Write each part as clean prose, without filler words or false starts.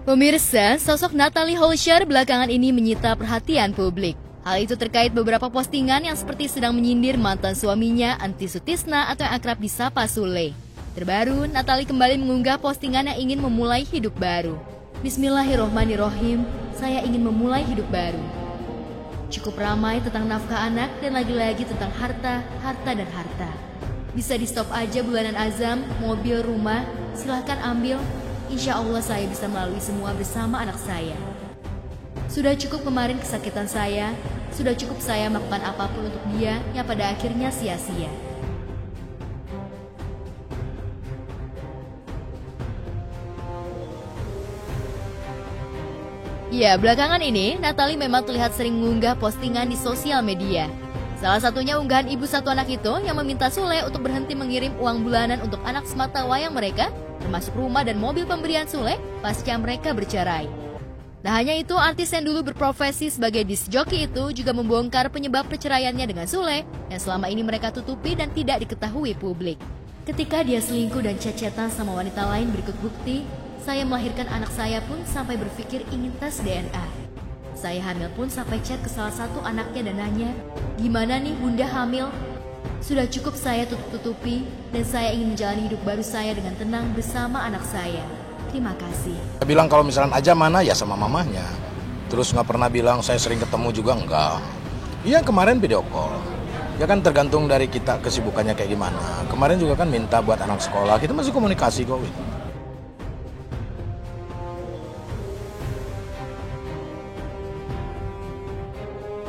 Pemirsa, sosok Natalie Holscher belakangan ini menyita perhatian publik. Hal itu terkait beberapa postingan yang seperti sedang menyindir mantan suaminya, Anti Sutisna atau yang akrab disapa Sule. Terbaru, Natalie kembali mengunggah postingan yang ingin memulai hidup baru. Bismillahirrohmanirrohim, saya ingin memulai hidup baru. Cukup ramai tentang nafkah anak dan lagi-lagi tentang harta, dan harta. Bisa di stop aja bulanan azam, mobil, rumah, silahkan ambil. Insya Allah saya bisa melalui semua bersama anak saya. Sudah cukup kemarin kesakitan saya, sudah cukup saya melakukan apapun untuk dia yang pada akhirnya sia-sia. Ya, belakangan ini Natalie memang terlihat sering mengunggah postingan di sosial media. Salah satunya unggahan ibu satu anak itu yang meminta Sule untuk berhenti mengirim uang bulanan untuk anak sematawayang mereka, termasuk rumah dan mobil pemberian Sule pasca mereka bercerai. Nah hanya itu, artis yang dulu berprofesi sebagai disc jockey itu juga membongkar penyebab perceraiannya dengan Sule yang selama ini mereka tutupi dan tidak diketahui publik. Ketika dia selingkuh dan chat-chatan sama wanita lain berikut bukti, saya melahirkan anak saya pun sampai berpikir ingin tes DNA. Saya hamil pun sampai chat ke salah satu anaknya dan nanya, gimana nih bunda hamil? Sudah cukup saya tutup-tutupi dan saya ingin menjalani hidup baru saya dengan tenang bersama anak saya. Terima kasih. Saya bilang kalau misalnya aja mana ya sama mamahnya. Terus nggak pernah bilang saya sering ketemu juga enggak. Iya kemarin video call. Ya kan tergantung dari kita kesibukannya kayak gimana. Kemarin juga kan minta buat anak sekolah. Kita masih komunikasi kok.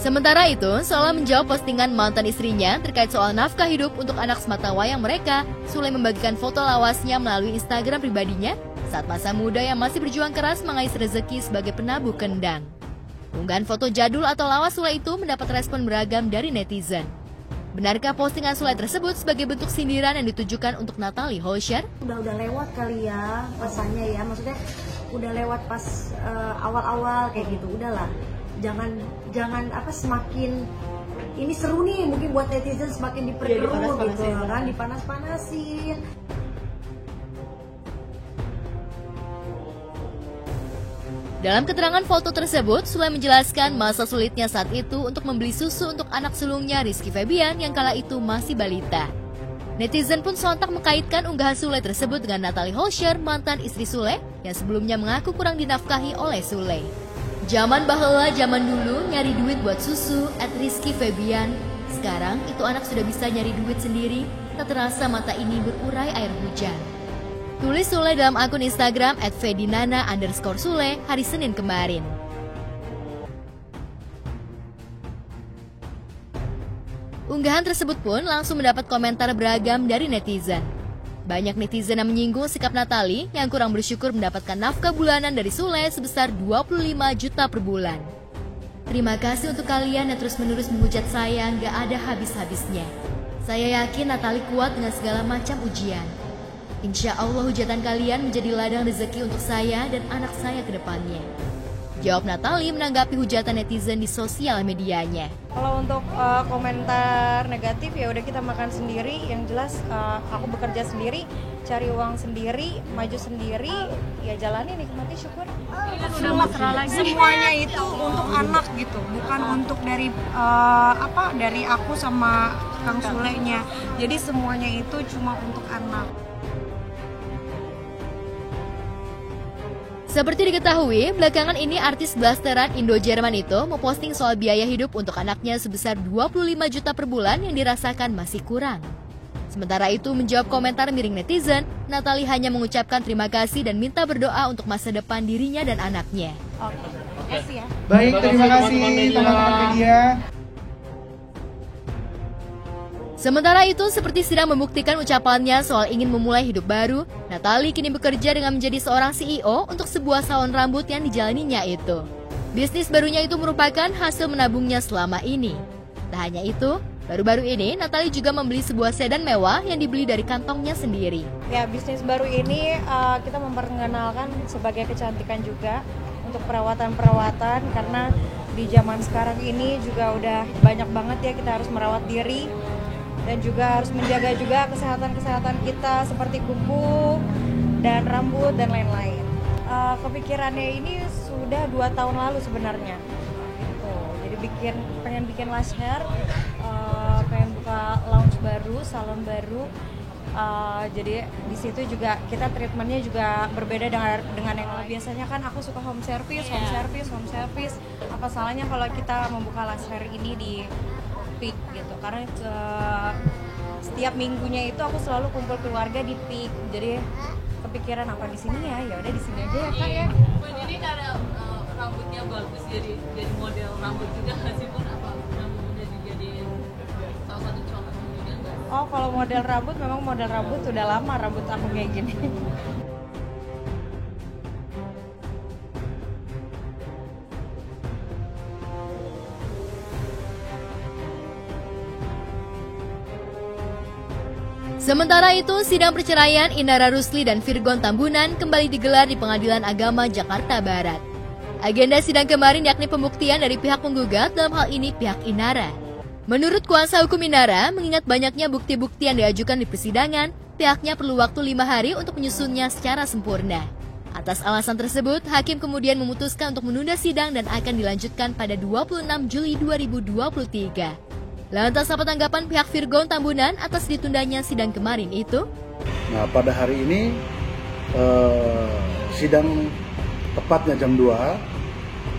Sementara itu, seolah menjawab postingan mantan istrinya terkait soal nafkah hidup untuk anak sematawayang mereka, Sule membagikan foto lawasnya melalui Instagram pribadinya saat masa muda yang masih berjuang keras mengais rezeki sebagai penabuh kendang. Unggahan foto jadul atau lawas Sule itu mendapat respon beragam dari netizen. Benarkah postingan Sule tersebut sebagai bentuk sindiran yang ditujukan untuk Natalie Holscher? Udah lewat kali ya pasannya ya, maksudnya udah lewat pas awal-awal kayak gitu, udahlah. Jangan semakin ini seru nih, mungkin buat netizen semakin diperkeruh gitu kan, dipanas-panasin. Dalam keterangan foto tersebut, Sule menjelaskan masa sulitnya saat itu untuk membeli susu untuk anak sulungnya Rizky Febian yang kala itu masih balita. Netizen pun sontak mengkaitkan unggahan Sule tersebut dengan Natalie Holscher, mantan istri Sule yang sebelumnya mengaku kurang dinafkahi oleh Sule. Zaman baheula, zaman dulu nyari duit buat susu @Rizky Febian. Sekarang itu anak sudah bisa nyari duit sendiri, tak terasa mata ini berurai air hujan. Tulis Sule dalam akun Instagram @fedinana_Sule hari Senin kemarin. Unggahan tersebut pun langsung mendapat komentar beragam dari netizen. Banyak netizen yang menyinggung sikap Natalie yang kurang bersyukur mendapatkan nafkah bulanan dari Sule sebesar 25 juta per bulan. Terima kasih untuk kalian yang terus-menerus menghujat saya nggak ada habis-habisnya. Saya yakin Natalie kuat dengan segala macam ujian. Insya Allah hujatan kalian menjadi ladang rezeki untuk saya dan anak saya ke depannya. Jawab Natalie menanggapi hujatan netizen di sosial medianya. Kalau untuk komentar negatif ya udah kita makan sendiri. Yang jelas aku bekerja sendiri, cari uang sendiri, maju sendiri, ya jalani nikmati syukur. Semuanya itu untuk anak gitu, bukan untuk dari dari aku sama Kang Sule-nya. Jadi semuanya itu cuma untuk anak. Seperti diketahui, belakangan ini artis blasteran Indo-Jerman itu memposting soal biaya hidup untuk anaknya sebesar 25 juta per bulan yang dirasakan masih kurang. Sementara itu, menjawab komentar miring netizen, Natalie hanya mengucapkan terima kasih dan minta berdoa untuk masa depan dirinya dan anaknya. Oke, ya. Baik, terima kasih teman-teman media. Sementara itu, seperti sedang membuktikan ucapannya soal ingin memulai hidup baru, Natalie kini bekerja dengan menjadi seorang CEO untuk sebuah salon rambut yang dijalaninya itu. Bisnis barunya itu merupakan hasil menabungnya selama ini. Tak hanya itu, baru-baru ini Natalie juga membeli sebuah sedan mewah yang dibeli dari kantongnya sendiri. Ya, bisnis baru ini kita memperkenalkan sebagai kecantikan juga untuk perawatan-perawatan, karena di zaman sekarang ini juga udah banyak banget ya kita harus merawat diri. Dan juga harus menjaga juga kesehatan kita seperti kuku dan rambut dan lain-lain. kepikirannya ini sudah 2 tahun lalu sebenarnya. Gitu. Jadi pengen bikin lash hair, pengen buka lounge baru, salon baru. Jadi di situ juga kita treatmentnya juga berbeda dengan yang biasanya kan aku suka home service. Apa salahnya kalau kita membuka lash hair ini di Peak gitu? Karena setiap minggunya itu aku selalu kumpul keluarga di Peak. Jadi kepikiran apa di sini ya? Ya udah di sini aja ya Kak ya. Jadi karena rambutnya bagus jadi model rambut juga nggak sih Bun? Apa jadi salah satu contoh juga nggak? Oh kalau model rambut memang model rambut sudah lama rambut aku kayak gini. Sementara itu, sidang perceraian Inara Rusli dan Virgon Tambunan kembali digelar di Pengadilan Agama Jakarta Barat. Agenda sidang kemarin yakni pembuktian dari pihak penggugat, dalam hal ini pihak Inara. Menurut kuasa hukum Inara, mengingat banyaknya bukti-bukti yang diajukan di persidangan, pihaknya perlu waktu 5 hari untuk menyusunnya secara sempurna. Atas alasan tersebut, hakim kemudian memutuskan untuk menunda sidang dan akan dilanjutkan pada 26 Juli 2023. Lantas apa tanggapan pihak Virgon Tambunan atas ditundanya sidang kemarin itu? Nah, pada hari ini sidang tepatnya jam 2,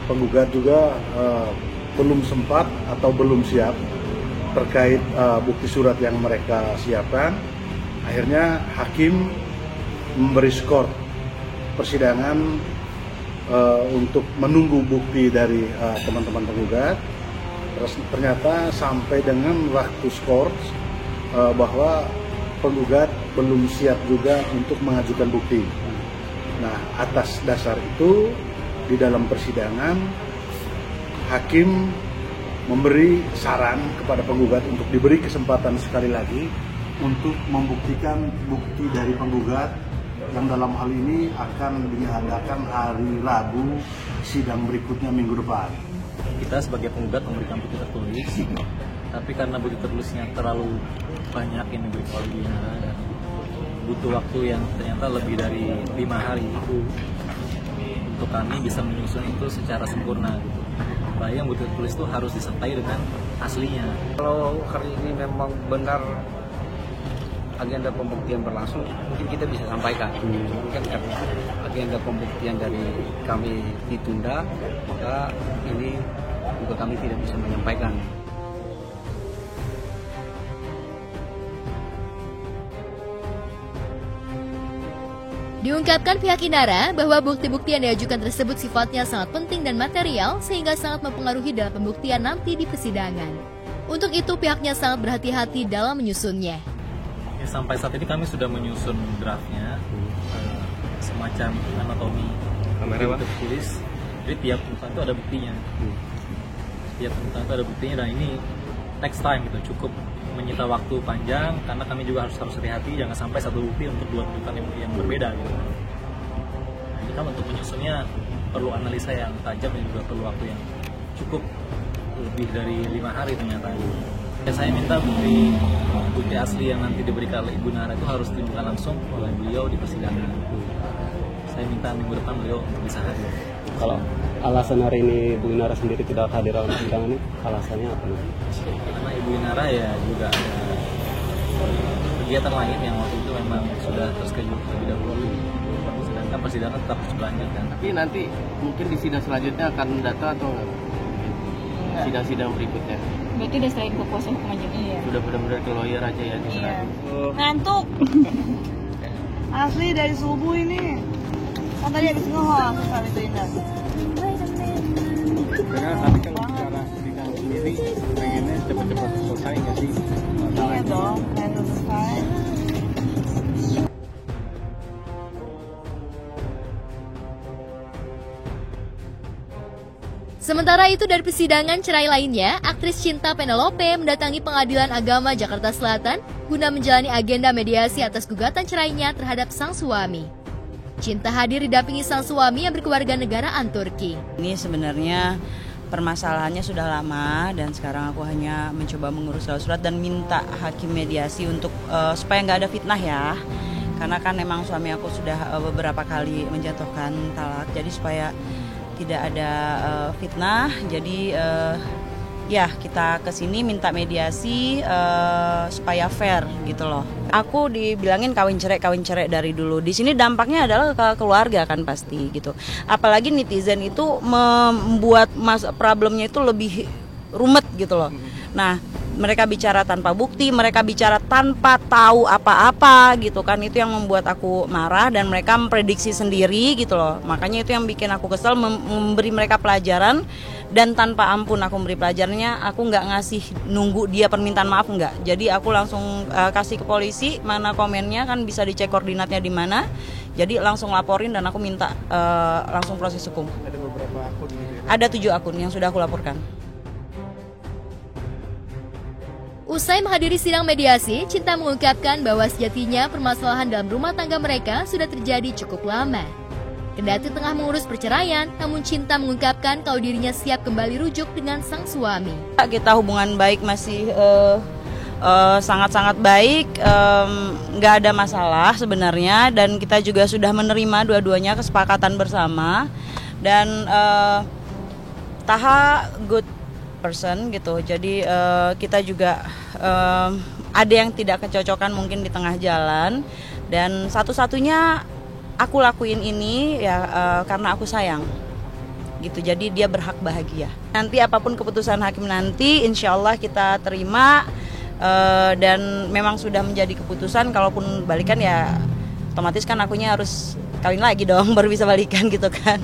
penggugat juga belum sempat atau belum siap terkait bukti surat yang mereka siapkan. Akhirnya hakim memberi skor persidangan untuk menunggu bukti dari teman-teman penggugat. Ternyata sampai dengan waktu skor bahwa penggugat belum siap juga untuk mengajukan bukti. Nah, atas dasar itu di dalam persidangan hakim memberi saran kepada penggugat untuk diberi kesempatan sekali lagi untuk membuktikan bukti dari penggugat yang dalam hal ini akan diadakan hari Rabu sidang berikutnya minggu depan. Kita sebagai penggugat memberikan bukti tertulis, tapi karena bukti tertulisnya terlalu banyak yang diberikan oleh Inara dan butuh waktu yang ternyata lebih dari 5 hari untuk kami bisa menyusun itu secara sempurna gitu. Yang bukti tertulis itu harus disertai dengan aslinya. Kalau hari ini memang benar agenda pembuktian berlangsung, mungkin kita bisa sampaikan. Mungkin karena agenda pembuktian dari kami ditunda, maka ini juga kami tidak bisa menyampaikan. Diungkapkan pihak Inara bahwa bukti-bukti yang diajukan tersebut sifatnya sangat penting dan material sehingga sangat mempengaruhi dalam pembuktian nanti di persidangan. Untuk itu pihaknya sangat berhati-hati dalam menyusunnya. Sampai saat ini kami sudah menyusun draftnya, semacam anatomi tertulis. Jadi tiap tuntutan itu ada buktinya. Tiap tuntutan itu ada buktinya dan ini takes time gitu, cukup menyita waktu panjang karena kami juga harus hati-hati jangan sampai satu bukti untuk 2 tuntutan yang berbeda gitu. Nah, ini kan untuk menyusunnya perlu analisa yang tajam dan juga perlu waktu yang cukup lebih dari 5 hari ternyata. Saya minta bukti asli yang nanti diberikan oleh Ibu Nara itu harus ditunjukkan langsung oleh beliau di persidangan. Saya minta minggu depan beliau untuk bisa hadir. Kalau alasan hari ini Bu Inara sendiri tidak hadir dalam persidangan ini, alasannya apa? Karena Ibu Inara ya juga ada kegiatan lain yang waktu itu memang sudah terschedule terlebih dahulu. Sedangkan persidangan tetap harus berlanjutkan. Tapi nanti mungkin di sidang selanjutnya akan datang atau sidang-sidang berikutnya. Berarti udah selain kuasa hukum aja. Iya. Sudah benar-benar ke lawyer aja ya. Iya. Ngantuk. Asli dari subuh ini. Kan tadi habis ngehoak kali itu Indah. Karena tadi kalau bicara sidang sendiri pengennya cepat-cepat selesai nggak sih? Iya dong, pengen selesai. Sementara itu dari persidangan cerai lainnya, aktris Cinta Penelope mendatangi Pengadilan Agama Jakarta Selatan guna menjalani agenda mediasi atas gugatan cerainya terhadap sang suami. Cinta hadir didampingi sang suami yang berkeluarga negaraan Turki. Ini sebenarnya permasalahannya sudah lama dan sekarang aku hanya mencoba mengurus surat dan minta hakim mediasi untuk supaya nggak ada fitnah ya. Karena kan memang suami aku sudah beberapa kali menjatuhkan talak, jadi supaya tidak ada fitnah, jadi ya kita kesini minta mediasi supaya fair gitu loh. Aku dibilangin kawin cerai dari dulu. Di sini dampaknya adalah ke keluarga kan pasti gitu. Apalagi netizen itu membuat problemnya itu lebih rumit gitu loh. Nah, mereka bicara tanpa bukti, mereka bicara tanpa tahu apa-apa gitu kan. Itu yang membuat aku marah dan mereka memprediksi sendiri gitu loh. Makanya itu yang bikin aku kesel, memberi mereka pelajaran. Dan tanpa ampun aku memberi pelajarannya, aku nggak ngasih nunggu dia permintaan maaf, nggak. Jadi aku langsung kasih ke polisi, mana komennya kan bisa dicek koordinatnya di mana. Jadi langsung laporin dan aku minta langsung proses hukum. Ada beberapa akun gitu ya? Ada 7 akun yang sudah aku laporkan. Usai menghadiri sidang mediasi, Cinta mengungkapkan bahwa sejatinya permasalahan dalam rumah tangga mereka sudah terjadi cukup lama. Kendati tengah mengurus perceraian, namun Cinta mengungkapkan kalau dirinya siap kembali rujuk dengan sang suami. Kita hubungan baik masih sangat-sangat baik, nggak ada masalah sebenarnya, dan kita juga sudah menerima dua-duanya kesepakatan bersama, dan Taha good person gitu. Jadi kita juga ada yang tidak kecocokan mungkin di tengah jalan, dan satu-satunya aku lakuin ini ya karena aku sayang gitu. Jadi dia berhak bahagia. Nanti apapun keputusan hakim nanti, insya Allah kita terima, dan memang sudah menjadi keputusan. Kalaupun balikan ya otomatis kan akunya harus kawin lagi dong baru bisa balikan gitu kan.